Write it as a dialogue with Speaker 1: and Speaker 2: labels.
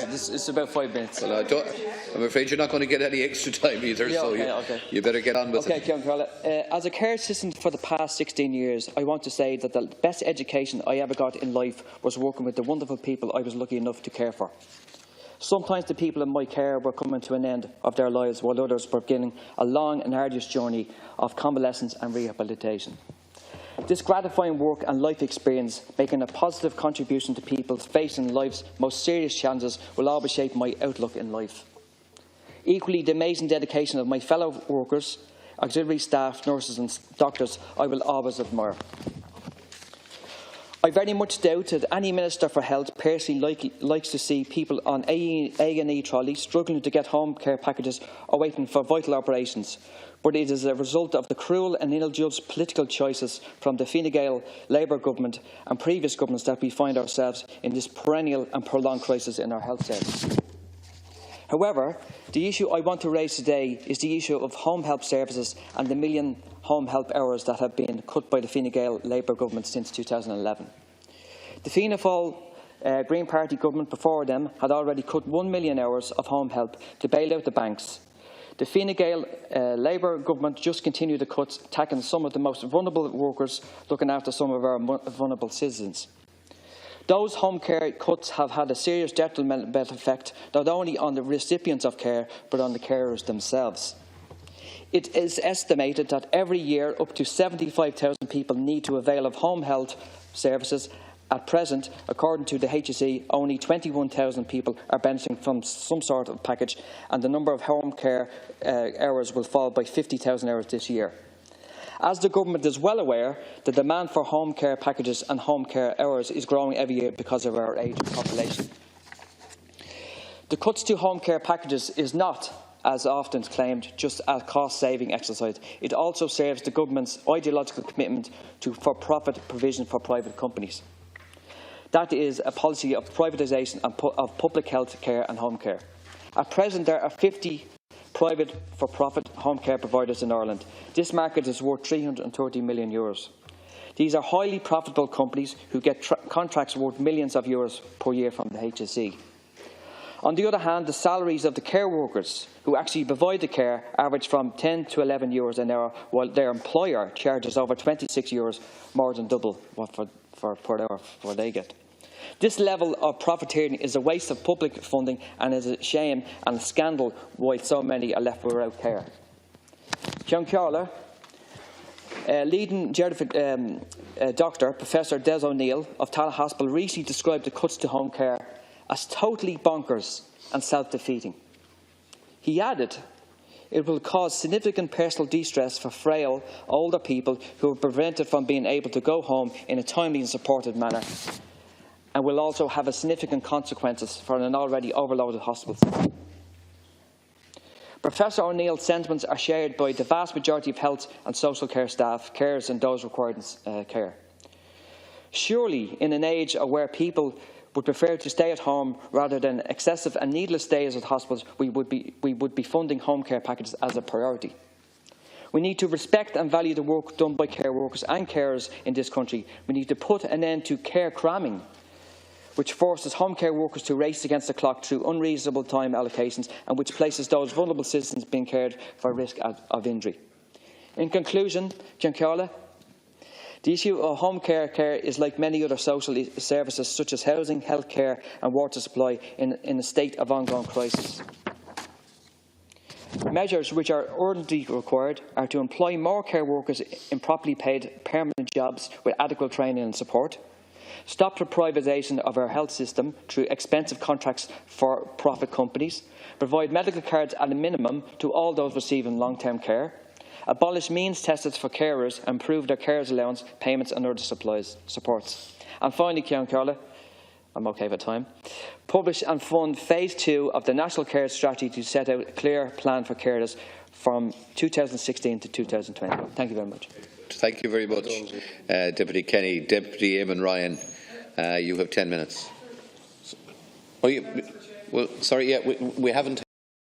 Speaker 1: This is about 5 minutes.
Speaker 2: Well, I'm afraid you're not going to get any extra time either, you better get on with it.
Speaker 1: Okay, Cian Carla. As a care assistant for the past 16 years, I want to say that the best education I ever got in life was working with the wonderful people I was lucky enough to care for. Sometimes the people in my care were coming to an end of their lives, while others were beginning a long and arduous journey of convalescence and rehabilitation. This gratifying work and life experience, making a positive contribution to people facing life's most serious challenges, will always shape my outlook in life. Equally, the amazing dedication of my fellow workers, auxiliary staff, nurses and doctors, I will always admire. I very much doubt that any Minister for Health personally likes to see people on A&E trolleys struggling to get home care packages or waiting for vital operations, but it is a result of the cruel and ill-judged political choices from the Fine Gael Labour government and previous governments that we find ourselves in this perennial and prolonged crisis in our health service. However, the issue I want to raise today is the issue of home help services and the million home help hours that have been cut by the Fine Gael Labour government since 2011. The Fianna Fáil Green Party government before them had already cut 1 million hours of home help to bail out the banks. The Fine Gael Labour government just continued the cuts, tackling some of the most vulnerable workers, looking after some of our vulnerable citizens. Those home care cuts have had a serious detrimental effect not only on the recipients of care but on the carers themselves. It is estimated that every year up to 75,000 people need to avail of home health services. At present, according to the HSE, only 21,000 people are benefiting from some sort of package, and the number of home care hours will fall by 50,000 hours this year. As the government is well aware, the demand for home care packages and home care hours is growing every year because of our ageing population. The cuts to home care packages is not, as often claimed, just a cost-saving exercise. It also serves the government's ideological commitment to for-profit provision for private companies. That is a policy of privatisation of public health care and home care. At present, there are 50 private for-profit home care providers in Ireland. This market is worth €330 million. These are highly profitable companies who get contracts worth millions of euros per year from the HSE. On the other hand, the salaries of the care workers who actually provide the care average from €10 to €11 an hour, while their employer charges over €26, more than double what per hour what they get. This level of profiteering is a waste of public funding and is a shame and a scandal why so many are left without care. Cian Carla, leading geriatric doctor, Professor Des O'Neill of Dail Hospital, recently described the cuts to home care as totally bonkers and self-defeating. He added, it will cause significant personal distress for frail, older people who are prevented from being able to go home in a timely and supported manner, and will also have significant consequences for an already overloaded hospital system. Professor O'Neill's sentiments are shared by the vast majority of health and social care staff, carers and those requiring care. Surely, in an age where people would prefer to stay at home rather than excessive and needless stays at hospitals, we would be funding home care packages as a priority. We need to respect and value the work done by care workers and carers in this country. We need to put an end to care cramming, which forces home care workers to race against the clock through unreasonable time allocations and which places those vulnerable citizens being cared for risk of injury. In conclusion, Cian Carla, the issue of home care is like many other social services such as housing, health care and water supply in a state of ongoing crisis. Measures which are urgently required are to employ more care workers in properly paid permanent jobs with adequate training and support, stop the privatisation of our health system through expensive contracts for profit companies, provide medical cards at a minimum to all those receiving long-term care, abolish means tests for carers, and improve their carers allowance payments and other supports. And finally, Cian Carla, I'm okay with time, publish and fund Phase 2 of the National Care Strategy to set out a clear plan for carers from 2016 to 2020. Thank you very much.
Speaker 2: Thank you very much, Deputy Kenny. Deputy Eamon Ryan, you have 10 minutes. Oh, well, sorry, yeah, we haven't.